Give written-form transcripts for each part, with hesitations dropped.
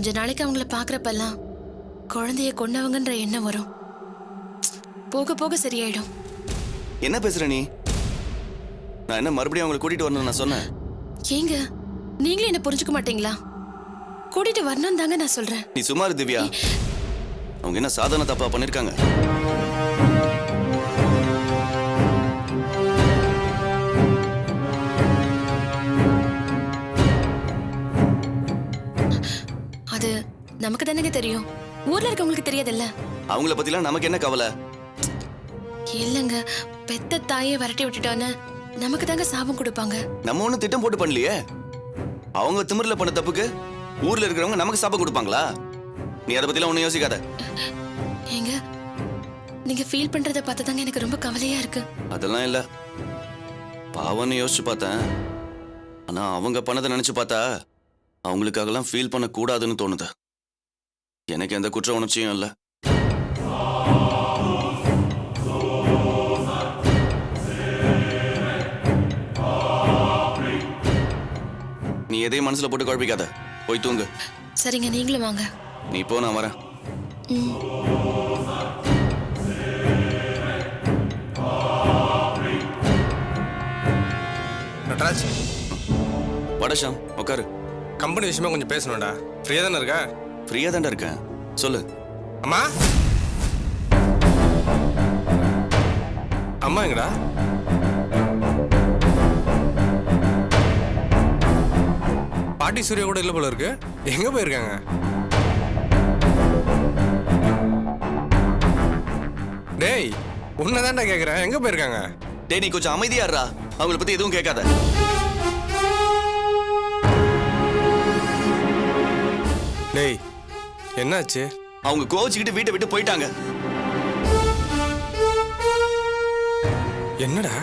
கொஞ்ச நாளைக்கு அவங்கள பாக்குறப்பெல்லாம் குழந்தைய கொன்னவங்கன்ற எண்ணம் வரும். போக போக சரியாயிடும். என்ன பேசுற நீ? நான் என்ன மறுபடியும் அவங்களை கூட்டிட்டு வரணும்னு நான் சொன்னேன்? ஏங்க நீங்களே என்ன புரிஞ்சுக்க மாட்டீங்களா? கூட்டிட்டு வரணும் தாங்க நான் சொல்றேன். நீ சும்மா இரு திவ்யா. அவங்க என்ன சாதாரண தப்பா பண்ணிருக்காங்க? அது நமக்கு தானங்க தெரியும். ஊர்ல இருக்கவங்களுக்கு தெரியாதுல்ல. அவங்கள பத்திலாம் நமக்கு என்ன கவலை? இல்லங்க, பெத்த தாயை விரட்டி விட்டுட்டான்னு நமக்கு தாங்க சாபம் கொடுப்பாங்க. நம்ம ஒண்ணும் திட்டம் போட்டு பண்ணலையே. அவங்க திமிர்ல பண்ண தப்புக்கு ஊர்ல இருக்கிறவங்க நமக்கு சாபம் கொடுப்பாங்களா? நீ அதை பத்திலாம் ஒண்ணும் யோசிக்காத. ஏங்க நீங்க ஃபீல் பண்றத பார்த்து தாங்க எனக்கு ரொம்ப கவலையா இருக்கு. அதெல்லாம் இல்ல, பாவம்னு யோசிச்சு பார்த்தேன். ஆனா அவங்க பண்ணதை நினைச்சு பார்த்தா அவங்களுக்காகலாம் ஃபீல் பண்ண கூடாதுன்னு தோணுது. எனக்கு எந்த குற்ற உணர்ச்சியும் இல்லை. நீ எதையும் மனசுல போட்டு குழப்பிக்காத, போய் தூங்கு. சரிங்க, நீங்களும் வாங்க. நீ போ, நான் வரேன். நட்ராஜ், வடஷாம் உட்காரு. கம்பெனி விஷயமா கொஞ்சம் பேசணும்டா. ஃப்ரீயா தானே இருக்க? ஃப்ரீயா தான்டா இருக்கேன், சொல்லு. அம்மா அம்மா எங்கடா? பாட்டி சூர்யா கூட இல்லை போல இருக்கு. எங்க போயிருக்காங்க? டேய் உன்னதான்டா கேக்குறேன், எங்க போயிருக்காங்க? டேய் நீ கொஞ்சம் அமைதியா இருடா. அவங்கள பத்தி எதுவும் கேட்காத. டேய் என்னாச்சு? அவங்க கோச்சிக்கிட்டு வீட்டை விட்டு போயிட்டாங்க. என்னடா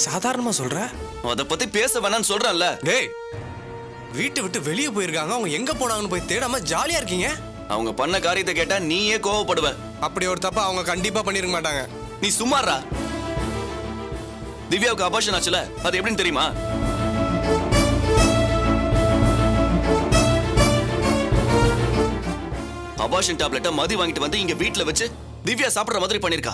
சாதாரணமா சொல்ற? அத பத்தி பேச வேணாம்னு சொல்றேன்ல. டேய் வீட்டை விட்டு வெளியே போயிருக்காங்க, அவங்க எங்க போனாங்கன்னு போய் தேடாம ஜாலியா இருக்கீங்க. அவங்க பண்ண காரியத்தை கேட்டா நீயே கோவப்படுவ. அப்படி ஒரு தப்பா அவங்க கண்டிப்பா பண்ணிருக்க மாட்டாங்க. நீ சும்மாறா. திவ்யாவுக்கு அபார்ஷன் ஆச்சுல, அது எப்படின்னு தெரியுமா? அபார்ஷன் டேப்லெட்டை மதி வாங்கிட்டு வந்து இங்க வீட்டுல வச்சு திவ்யா சாப்பிடுற மாதிரி பண்ணிருக்கா.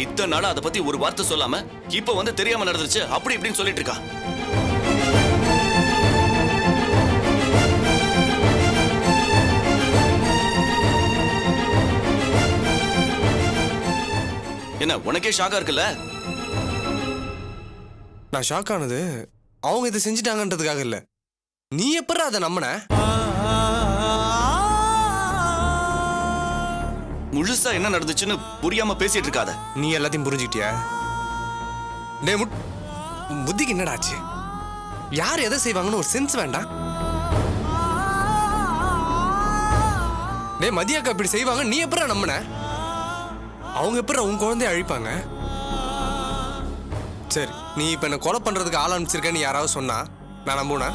இத்தனை நாளா அதை பத்தி ஒரு வார்த்தை சொல்லாம இப்ப வந்து தெரியாம நடந்துருச்சு அப்படி இப்படின்னு சொல்லிட்டு இருக்கா. என்ன உனக்கே ஷாக்கா இருக்குல்ல? நான் ஷாக் ஆனது அவங்க இதை செஞ்சுட்டாங்கன்றதுக்காக இல்ல. நீ எப்பற அதை நம்பின? முழுசா என்ன நடந்துச்சுன்னு புரியாம பேசிட்டு இருக்காத. நீ எல்லாத்தையும் புரிஞ்சுக்கிட்டியா? டே புத்திக்கு என்னடாச்சு? யார் எதை செய்வாங்கன்னு ஒரு சென்ஸ் வேண்டாம்? டே மதியாக்கா இப்படி செய்வாங்க, நீ எப்பற நம்பின? அவங்க எப்பற உன் குழந்தைய அழிப்பாங்க? சரி, நீ இப்ப என்ன கொலை பண்றதுக்கு ஆள் அனுப்பிச்சிருக்கேன்னு யாராவது சொன்னா நான் நம்புனா?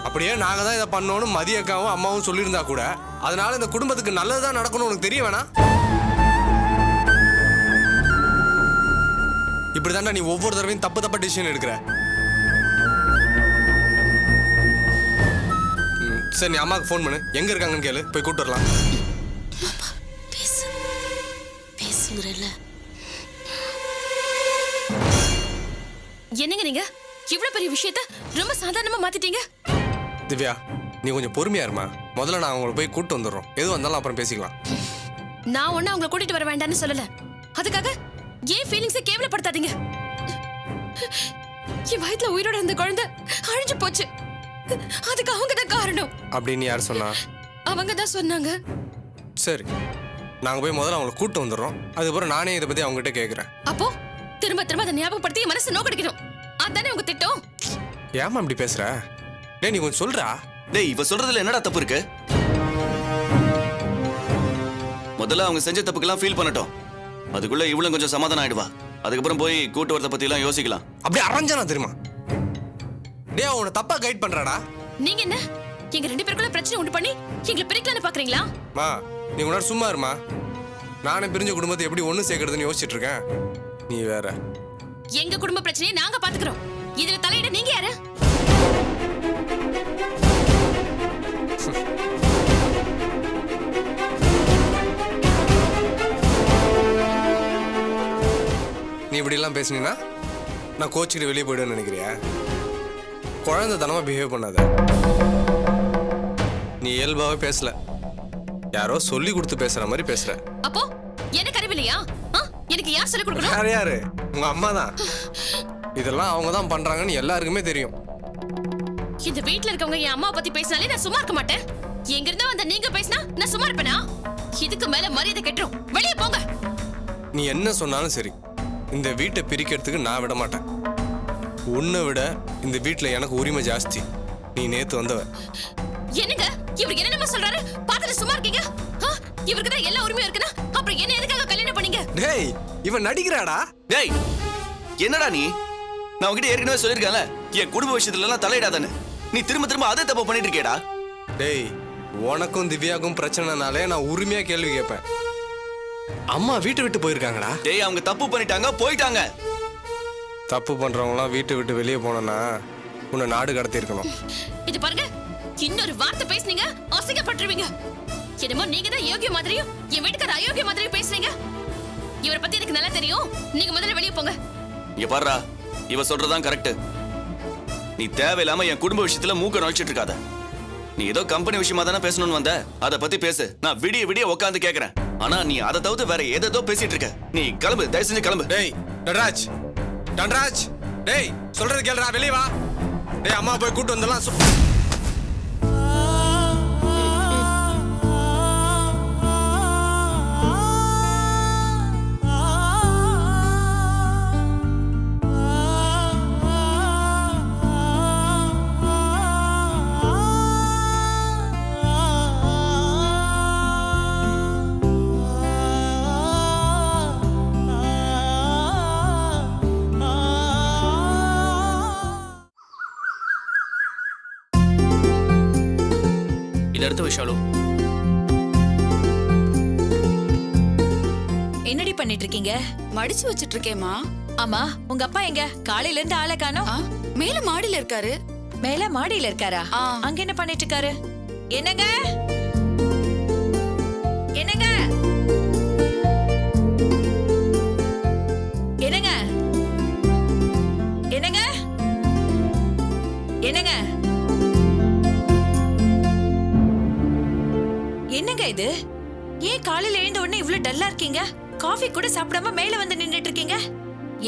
அப்படியே நாங்க தான் இதை பண்ணோன்னு மதியக்காவும் அம்மாவும் சொல்லியிருந்தா கூட அதனால இந்த குடும்பத்துக்கு நல்லதுதான் நடக்கணும் உனக்கு தெரிய வேணா? இப்படிதான்டா நீ ஒவ்வொரு தடவையும் தப்பு தப்பா டிசிஷன் எடுக்கிற. சரி நீ அம்மாவுக்கு ஃபோன் பண்ணு, எங்க இருக்காங்கன்னு கேளு, போய் கூப்பிட்டு வரலாம். என்னங்க நீங்க இவ்வளவு பெரிய விஷயத்த ரொம்ப சாதாரணமா மாத்திட்டீங்க. திவ்யா நீ கொஞ்சம் பொறுமையா இருமா. முதல்ல நான் அவங்களை போய் கூப்பிட்டு வந்துடுறோம். எது வந்தாலும் அப்புறம் பேசிக்கலாம். நான் ஒண்ணு அவங்களை கூட்டிட்டு வர வேண்டாம்னு சொல்லல. அதுக்காக ஏன் ஃபீலிங்ஸை கேவலப்படுத்தாதீங்க. என் வயித்துல உயிரோட இருந்த குழந்தை அழிஞ்சு போச்சு. அதுக்கு அவங்க தான் காரணம். அப்படின்னு யார் சொன்னா? அவங்க தான் சொன்னாங்க. சரி நாங்க போய் முதல்ல அவங்களை கூப்பிட்டு வந்துடுறோம். அதுக்கப்புறம் நானே இதை பத்தி அவங்ககிட்ட கேட்கிறேன். அப்போ திரும்ப திரும்ப அதை ஞாபகப்படுத்தி மனசு நோக்கடிக்கணும். அதானே உங்க திட்டம்? ஏமா இப்படி பேசுற? டேய் நீ கொஞ்சம் சொல்றா. டேய் இவ சொல்றதுல என்னடா தப்பு இருக்கு? முதல்ல அவங்க செஞ்ச தப்புக்கெல்லாம் ஃபீல் பண்ணட்டும். அதுக்குள்ள இவ்வளவு கொஞ்சம் சமாதானம் ஆயிடுவா. அதுக்கப்புறம் போய் கூட்டு வரத பத்தி எல்லாம் யோசிக்கலாம். அப்படியே அரைஞ்சானா தெரியுமா? டேய் அவனை தப்பா கைட் பண்றாடா. நீங்க என்ன எங்க ரெண்டு பேருக்குள்ள பிரச்சனை உண்டு பண்ணி எங்களை பிரிக்கலாம்னு பாக்குறீங்களா? மா நீ உன்னால சும்மா இருமா. நானே பிரிஞ்ச குடும்பத்தை எப்படி ஒண்ணு சேர்க்கறதுன்னு யோசிச்சுட்டு இருக்கேன். நீ வேற. எங்க குடும்ப பிரச்சனையை நாங்க பாத்துக்கிறோம். இதுல தலையிட நீங்க யாரு? நீ இப்படி எல்லாம் பேசுனீன்னா நான் கோச்சிக்கிட்டு வெளியே போயிடுவேன்னு நினைக்கிறியா? குழந்தை தனமா பிஹேவ் பண்ணாத. நீ இயல்பாவே பேசல, யாரோ சொல்லி கொடுத்து பேசுற மாதிரி பேசுற. அப்போ எனக்கு அறிவில்லையா? எனக்கு யார் சொல்லி கொடுக்கணும்? யாரு யாரு? உங்க அம்மா தான். இதெல்லாம் அவங்க தான் பண்றாங்கன்னு எல்லாருக்குமே தெரியும். இந்த வீட்ல இருக்கவங்க என் அம்மா பத்தி பேசினாலே நான் சும்மா இருக்க மாட்டேன். எங்க இருந்தா வந்த நீங்க பேசினா நான் சும்மா இருப்பேனா? இதுக்கு மேல மரியாதை கெட்டுரும். வெளியே போங்க. நீ என்ன சொன்னாலும் சரி, இந்த வீட்டை பிரிக்கிறதுக்கு நான் விட மாட்டேன். உன்னை விட இந்த வீட்டுல எனக்கு உரிமை ஜாஸ்தி. நீ நேத்து வந்தவ. என்னங்க இவருக்கு என்னமா சொல்றாரு? பாத்துட்டு சும்மா இருக்கீங்க? இவருக்கு தான் எல்லா உரிமையும் இருக்குன்னா அப்புறம் என்ன எதுக்காக கல்யாணம் பண்ணீங்க? டேய், இவன் நடிக்கிறாடா. டேய் என்னடா நீ? நான் உன்கிட்ட ஏற்கனவே சொல்லியிருக்கேன்ல, என் குடும்ப விஷயத்துல எல்லாம் தலையிடாதானே. நீ திரும்ப திரும்ப அதே தப்பு பண்ணிட்டு இருக்கேடா. டேய், உனக்கும் திவ்யாக்கும் பிரச்சனைனாலே நான் உரிமையா கேள்வி கேட்பேன். அம்மா வீட்டை விட்டு போயிருக்காங்கடா. டேய் அவங்க தப்பு பண்ணிட்டாங்க, போயிட்டாங்க. தப்பு பண்றவங்களாம் வீட்டை விட்டு வெளியே போனோன்னா உன்னை நாடு கடத்தி இருக்கணும். இது பாருங்க, இன்னொரு வார்த்தை பேசுனீங்க அசிங்கப்பட்டுருவீங்க. என்னமோ நீங்க தான் யோகிய மாதிரியும் என் வீட்டுக்கார அயோக்கிய மாதிரியும் பேசுறீங்க. இவரை பத்தி எனக்கு நல்லா தெரியும். நீங்க முதல்ல வெளியே போங்க. இங்க பாருடா, இவ சொல்றதான் கரெக்ட். நீ தேவையில்லாம என் குடும்ப விஷயத்துல மூக்க நுழைச்சிட்டு இருக்காத. நீ ஏதோ கம்பெனி விஷயமா தானே பேசணும்னு வந்த, அதை பத்தி பேசு. நான் விடிய விடிய உட்காந்து கேக்குறேன். ஆனா நீ அதை தவிர்த்து வேற ஏதோ பேசிட்டு இருக்க. நீ கிளம்பு, தயவு செஞ்சு கிளம்பு. டேய் தன்ராஜ், தன்ராஜ், டேய் சொல்றது கேளுடா, வெளியே வா. டேய் அம்மா போய் கூட்டு வந்துடலாம். எடுத்து விஷாலு. என்னடி பண்ணிட்டு இருக்கீங்க? மடிச்சு வச்சிட்டு இருக்கேமா. ஆமா, உங்க அப்பா எங்க? காலையில இருந்து ஆளை காணோம். மேல மாடியில இருக்காரு. மேல மாடியில இருக்காரா? அங்க என்ன பண்ணிட்டு இருக்காரு? என்னங்க என்னங்க என்னங்க என்னங்க என்னங்க என்னங்க இது? ஏன் காலையில எழுந்த உடனே இவ்வளவு டல்லா இருக்கீங்க? காஃபி கூட சாப்பிடாம மேல வந்து நின்னுட்டு இருக்கீங்க.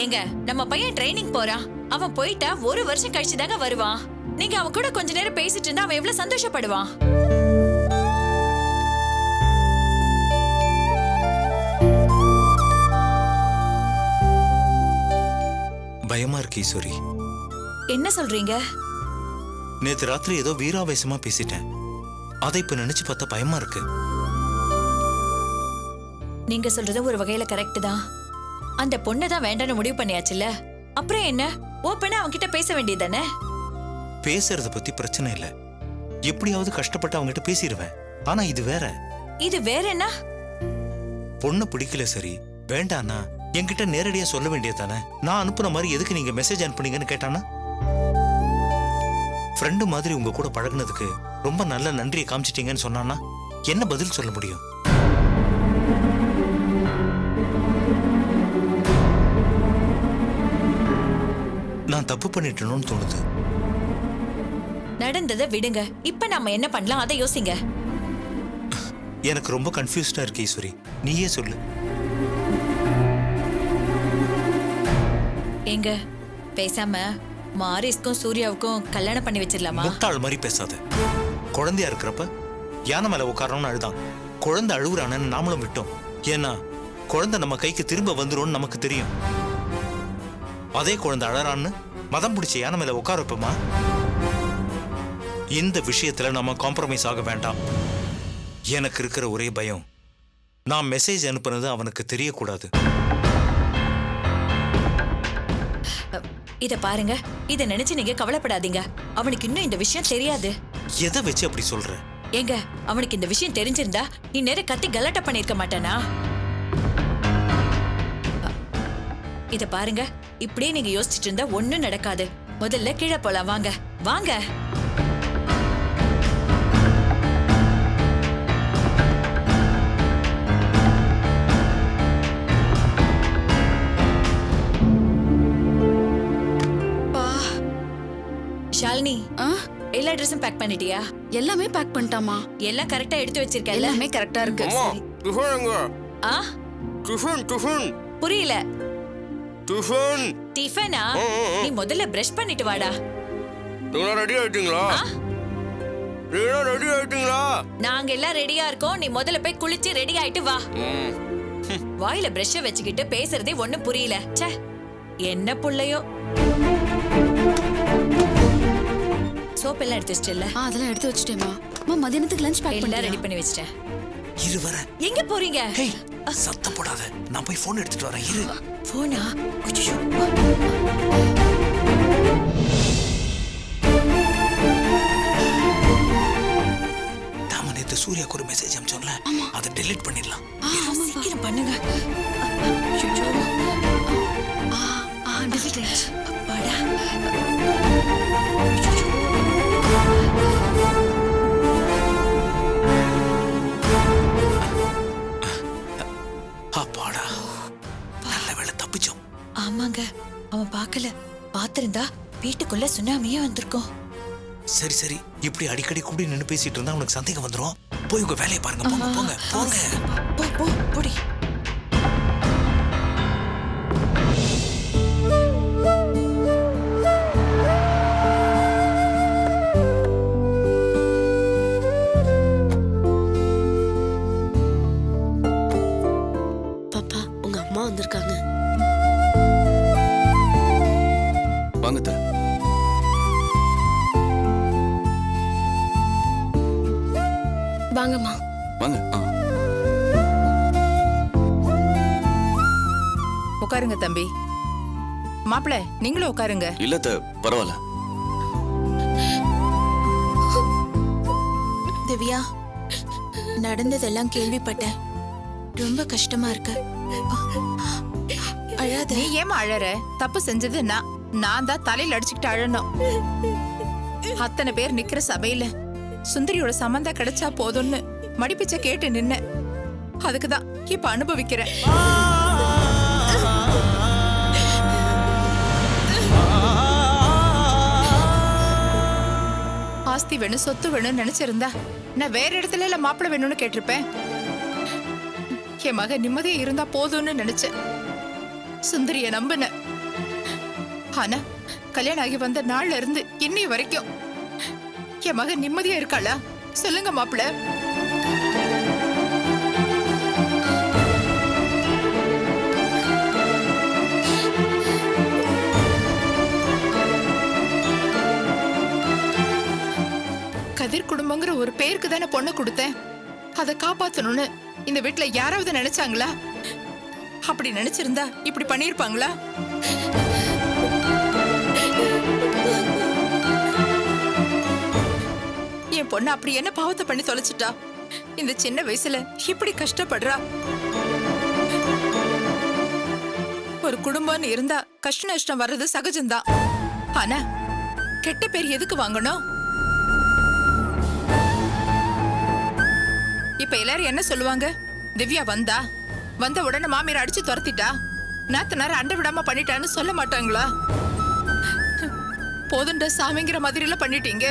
ஏங்க, நம்ம பையன் ட்ரைனிங் போறான். அவன் போயிட்டா 1 வருஷம் கழிச்சு தாங்க வருவான். நீங்க அவன் கூட கொஞ்ச நேரம் பேசிட்டு இருந்தா அவன் எவ்வளவு சந்தோஷப்படுவான். பயமா இருக்கு ஈஸ்வரி. என்ன சொல்றீங்க? நேத்து ராத்திரி ஏதோ வீராவேசமா பேசிட்டேன். அதை இப்ப நினைச்சு பார்த்தா பயமா இருக்கு. நீங்க சொல்றது ஒரு வகையில கரெக்ட் தான். அந்த பொண்ணை தான் வேண்டான்னு முடிவு பண்ணியாச்சுல்ல, அப்புறம் என்ன? ஓப்பனா அவன்கிட்ட பேச வேண்டியதானே? பேசுறத பத்தி பிரச்சனை இல்ல, எப்படியாவது கஷ்டப்பட்டு அவங்ககிட்ட பேசிடுவேன். ஆனா இது வேற. இது வேற என்ன? பொண்ணு பிடிக்கல சரி, வேண்டானா என்கிட்ட நேரடியா சொல்ல வேண்டியதானே. நான் அனுப்புன மாதிரி எதுக்கு நீங்க மெசேஜ் அனுப்புனீங்கன்னு கேட்டானா, ஃப்ரெண்டு மாதிரி உங்க கூட பழகுனதுக்கு ரொம்ப நல்ல நன்றியை காமிச்சிட்டீங்கன்னு சொன்னானா என்ன பதில் சொல்ல முடியும்? நான் தப்பு பண்ணிட்டேன்னு தோணுது. நடந்ததை விடுங்க. இப்ப நாம என்ன பண்ணலாம் அதை யோசிங்க. எனக்கு ரொம்ப கன்ஃபியூஸ்டா இருக்கு ஈஸ்வரி, நீயே சொல்லு. எங்க பேசாம மாரிஸ்க்கும் சூர்யாவுக்கும் கல்யாணம் பண்ணி வச்சிடலாமா? முட்டாள் மாதிரி பேசாத. குழந்தையா இருக்கிறப்ப யானை மேல உட்காரணும்னு அழுதான். குழந்தை அழுகுறானு நாமளும் விட்டோம். ஏன்னா குழந்தை நம்ம கைக்கு திரும்ப வந்துரும்னு நமக்கு தெரியும். அதே குழந்தை அழறான்னு மதம் பிடிச்ச யானை மேல உட்கார வைப்போமா? இந்த விஷயத்துல நம்ம காம்ப்ரமைஸ் ஆக வேண்டாம். எனக்கு இருக்கிற ஒரே பயம், நான் மெசேஜ் அனுப்புனது அவனுக்கு தெரியக்கூடாது. இத பாருங்க, இத நினைச்சு நீங்க கவலைப்படாதீங்க. அவனுக்கு இன்னும் இந்த விஷயம் தெரியாது. எதை வச்சு அப்படி சொல்ற? ஏங்க, அவனுக்கு இந்த விஷயம் தெரிஞ்சிருந்தா இந்நேரம் கத்தி கலாட்டா பண்ணிருக்க மாட்டானா? இத பாருங்க, இப்படியே நீங்க யோசிச்சுட்டு இருந்தா ஒண்ணும் நடக்காது. முதல்ல கீழே போலாம் வாங்க வாங்க. ஷாலினி, ஆ, எல்லா ட்ரெஸ்ஸும் பேக் பண்ணிட்டியா? எல்லாமே பேக் பண்ணிட்டாமா. எல்லாம் கரெக்டா எடுத்து வச்சிருக்கல? எல்லாமே கரெக்டா இருக்கு. ஆ, டிஃபன் புரியல. டிஃபன் டிஃபனா? நீ முதல்ல பிரஷ் பண்ணிட்டு வாடா. ரெடி ஆயிட்டீங்களா? ரெடி ஆயிட்டீங்களா? நாங்க எல்லாம் ரெடியா இருக்கோம். நீ முதல்ல போய் குளிச்சு ரெடி ஆயிட்டு வா. வாயில பிரஷ் வச்சுக்கிட்டு பேசுறதே ஒண்ணும் புரியல. ச்சே, என்ன புள்ளையோ. சோப் எல்லாம் எடுத்து வச்சிட்டல? அதெல்லாம் எடுத்து வச்சிட்டேமா. அம்மா மதியானத்துக்கு லஞ்ச் பேக் எல்லாம் ரெடி பண்ணி பண்ணி வச்சிட்டேன். இரு வர. எங்க போறீங்க? ஹேய், சத்தம் போடாத. நான் போய் போன் எடுத்துட்டு வரேன். இரு. போனா? அச்சச்சோ. நாம நேத்து சூர்யாக்கு ஒரு மெசேஜ் அனுப்பிச்சோம்ல, அதை டெலீட் பண்ணிடலாம். சீக்கிரம் பண்ணுங்க. அச்சச்சோ. delete ஆயிடுச்சு. அப்பாடா. அப்பாடா, நல்ல வேளை தப்பிச்சோம். ஆமாங்க, அவன் பார்க்கல. பார்த்திருந்தா வீட்டுக்குள்ள சுனாமியே வந்திருக்கும். சரி சரி, இப்படி அடிக்கடி கூடி நின்னு பேசிட்டு இருந்தா உனக்கு சந்தேகம் வந்துரும். போய் உங்க வேலையை பாருங்க. போங்க போங்க போங்க. போ போ போடி. பாப்பா, உங்க அம்மா வந்திருக்காங்க. வாங்க அத்தை. வாங்கம்மா. வாங்க. உட்காருங்க தம்பி. மாப்பிள்ள, நீங்களும் உட்காருங்க. இல்ல அத்தை, பரவாயில்ல. திவ்யா, நடந்ததெல்லாம் கேள்விப்பட்டேன். ரொம்ப கஷ்டமா இருக்கு. அழாத. நீ ஏமா அழற? தப்பு செஞ்சது நான் தான் தலையில அடிச்சுக்கிட்டு அழணும். அத்தனை பேர் நிக்கிற சபையில சுந்தரியோட சம்பந்தம் கிடைச்சா போதும்னு மடிப்பிச்ச கேட்டு நின்ன. அதுக்குதான் இப்ப அனுபவிக்கிறேன். ஆஸ்தி வேணும், சொத்து வேணும்னு நினைச்சிருந்தா நான் வேற இடத்துல இல்ல மாப்பிள்ளை வேணும்னு கேட்டிருப்பேன். என் மகன் நிம்மதியா இருந்தா போதும்னு நினைச்சேன். சுந்தரிய நம்பின. ஆனா கல்யாணம் ஆகி வந்த நாள்ல இருந்து இன்னி வரைக்கும் என் மகன் நிம்மதியா இருக்காளா? சொல்லுங்க மாப்பிள்ள. கதிர் குடும்பங்கிற ஒரு பேருக்கு தானே பொண்ணு கொடுத்தேன். அதை காப்பாத்தணும்னு இந்த வீட்டுல யாராவது நினைச்சாங்களா? அப்படி நினைச்சிருந்தா இப்படி பண்ணிருப்பாங்களா? என் பொண்ணு அப்படி என்ன பாவத்தை பண்ணி தொலைச்சிட்டா? இந்த சின்ன வயசுல இப்படி கஷ்டப்படுறா. ஒரு குடும்பம்னு இருந்தா கஷ்ட நஷ்டம் வர்றது சகஜம்தான். ஆனா கெட்ட பேர் எதுக்கு வாங்கணும்? இப்ப எல்லாரும் என்ன சொல்லுவாங்க? திவ்யா வந்த உடனே மாமியார் அடிச்சு துரத்திட்டா, நாத்தனார அண்டை விடாம பண்ணிட்டான்னு சொல்ல மாட்டாங்களா? போதுண்ட சாமிங்கிற மாதிரி எல்லாம் பண்ணிட்டீங்க.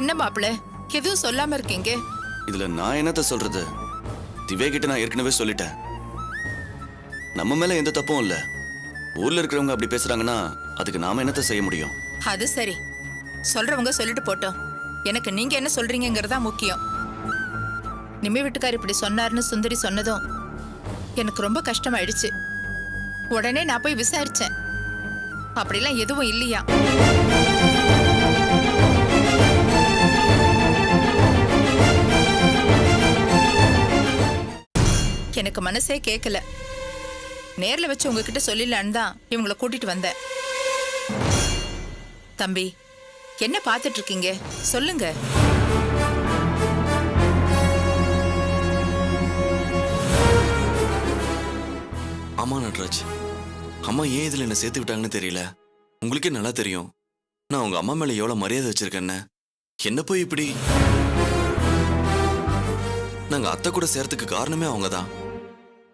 என்ன மாப்பிள்ள, எதுவும் சொல்லாம இருக்கீங்க? இதுல நான் என்னத்த சொல்றது? திவ்யா கிட்ட நான் ஏற்கனவே சொல்லிட்டேன். நம்ம மேல எந்த தப்பும் இல்ல. ஊர்ல இருக்கிறவங்க அப்படி பேசுறாங்கன்னா அதுக்கு நாம என்னத்த செய்ய முடியும்? அது சரி, சொல்றவங்க சொல்லிட்டு போட்டோம். எனக்கு நீங்க என்ன சொல்றீங்கிறதா முக்கியம். நிம்மி வீட்டுக்கார் இப்படி சொன்னார்னு சுந்தரி சொன்னதும் எனக்கு ரொம்ப கஷ்டமாயிடுச்சு. உடனே நான் போய் விசாரிச்சேன். அப்படிலாம் எதுவும் இல்லையா. எனக்கு மனசே கேட்கல. நேர்ல வச்சு உங்ககிட்ட சொல்லிடலான்னு தான் இவங்களை கூட்டிட்டு வந்தேன். தம்பி, என்ன பார்த்துட்டு இருக்கீங்க? சொல்லுங்க. ஆமா நட்ராஜ், அம்மா ஏன் இதுல என்ன சேர்த்து விட்டாங்கன்னு தெரியல. உங்களுக்கே நல்லா தெரியும் நான் உங்க அம்மா மேல எவ்வளவு மரியாதை வச்சிருக்கேன்னு. என்ன போய் இப்படி? நாங்க அத்தை கூட சேர்றதுக்கு காரணமே அவங்க தான்.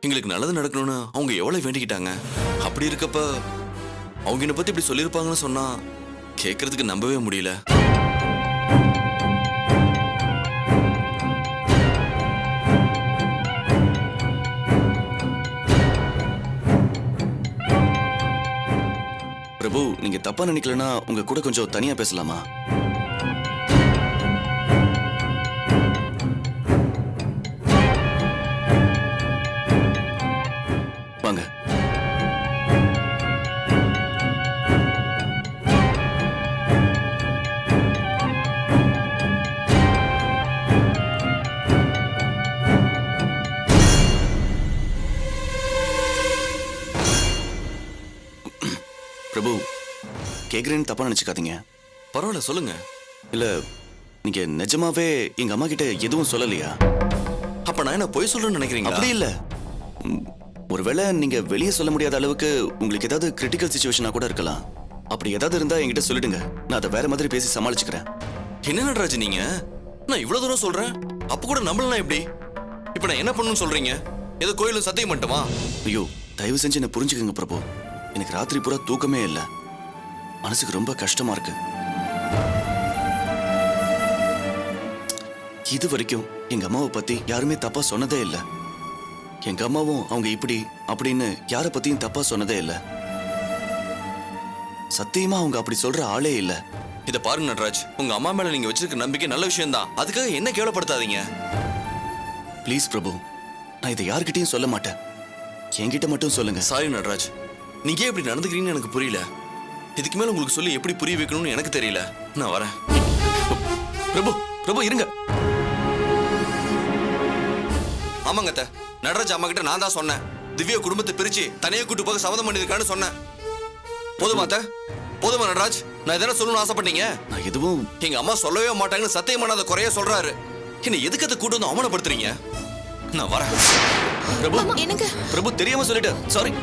எங்களுக்கு நல்லது நடக்கணும்னு அவங்க எவ்வளவு வேண்டிக்கிட்டாங்க. அப்படி இருக்கப்ப அவங்க என்னை பத்தி இப்படி சொல்லியிருப்பாங்கன்னு சொன்னா கேட்கறதுக்கு நம்பவே முடியல. பிரபு, நீங்க தப்பா நினைக்கலன்னா உங்க கூட கொஞ்சம் தனியா பேசலாமா? வாங்க. பிரபு, கேக்குறேன்னு தப்பா நினைச்சுக்காதீங்க. பரவாயில்ல, சொல்லுங்க. இல்ல, நீங்க நிஜமாவே எங்க அம்மா கிட்ட எதுவும் சொல்லலையா? அப்ப நான் என்ன பொய் சொல்றேன்னு நினைக்கிறீங்க? அப்படி இல்ல. ஒருவேளை நீங்க வெளியே சொல்ல முடியாத அளவுக்கு உங்களுக்கு ஏதாவது கிரிட்டிக்கல் சிச்சுவேஷனா கூட இருக்கலாம். அப்படி ஏதாவது இருந்தா என்கிட்ட சொல்லிடுங்க, நான் அதை வேற மாதிரி பேசி சமாளிச்சுக்கிறேன். என்ன நடராஜ் நீங்க? நான் இவ்வளவு தூரம் சொல்றேன், அப்ப கூட நம்பலனா எப்படி? இப்ப நான் என்ன பண்ணணும்னு சொல்றீங்க? ஏதோ கோயிலும் சத்தியம் பண்ணிட்டுமா? ஐயோ, தயவு செஞ்சு என்ன புரிஞ்சுக்கங்க பிரபு. எனக்கு ராத்திரி பூரா தூக்கமே இல்லை. மனசுக்கு ரொம்ப கஷ்டமா இருக்கு. இது வரைக்கும் எங்க அம்மாவை பத்தி யாருமே தப்பா சொன்னதே இல்லை. எங்க அம்மாவும் அவங்க இப்படி அப்படின்னு யாரை பத்தியும் தப்பா சொன்னதே இல்லை. சத்தியமா அவங்க அப்படி சொல்ற ஆளே இல்ல. இத பாருங்க நட்ராஜ், உங்க அம்மா மேல நீங்க வச்சிருக்க நம்பிக்கை நல்ல விஷயம் தான். அதுக்காக என்ன கேவலப்படுத்தாதீங்க ப்ளீஸ் பிரபு. நான் இதை யார்கிட்டயும் சொல்ல மாட்டேன், என்கிட்ட மட்டும் சொல்லுங்க. சாரி நட்ராஜ், நீங்க ஏன் இப்படி நடந்துக்கிறீங்கன்னு எனக்கு புரியல. இதுக்கு மேல உங்களுக்கு சொல்லி எப்படி புரிய வைக்கணும்னு எனக்கு தெரியல. நான் வரேன். பிரபு, பிரபு இருங்க. ஆமாங்க அத்தை, நடராஜ் அம்மா கிட்ட நான் தான் சொன்னேன், திவ்யா குடும்பத்தை பிரிச்சு தனியா கூட்டு போக சம்மதம் பண்ணிருக்கான்னு சொன்னேன். போதுமா அத்தை? போதுமா நடராஜ்? நான் எதனா சொல்லணும்னு ஆசைப்பட்டீங்க? நான் எதுவும் எங்க அம்மா சொல்லவே மாட்டாங்கன்னு சத்தியமான அதை குறைய சொல்றாரு. என்ன எதுக்கு அதை கூட்டு வந்து அவமானப்படுத்துறீங்க? நான் வரேன். பிரபு, என்னங்க? பிரபு தெரியாம சொல்லிட்டேன், சாரி.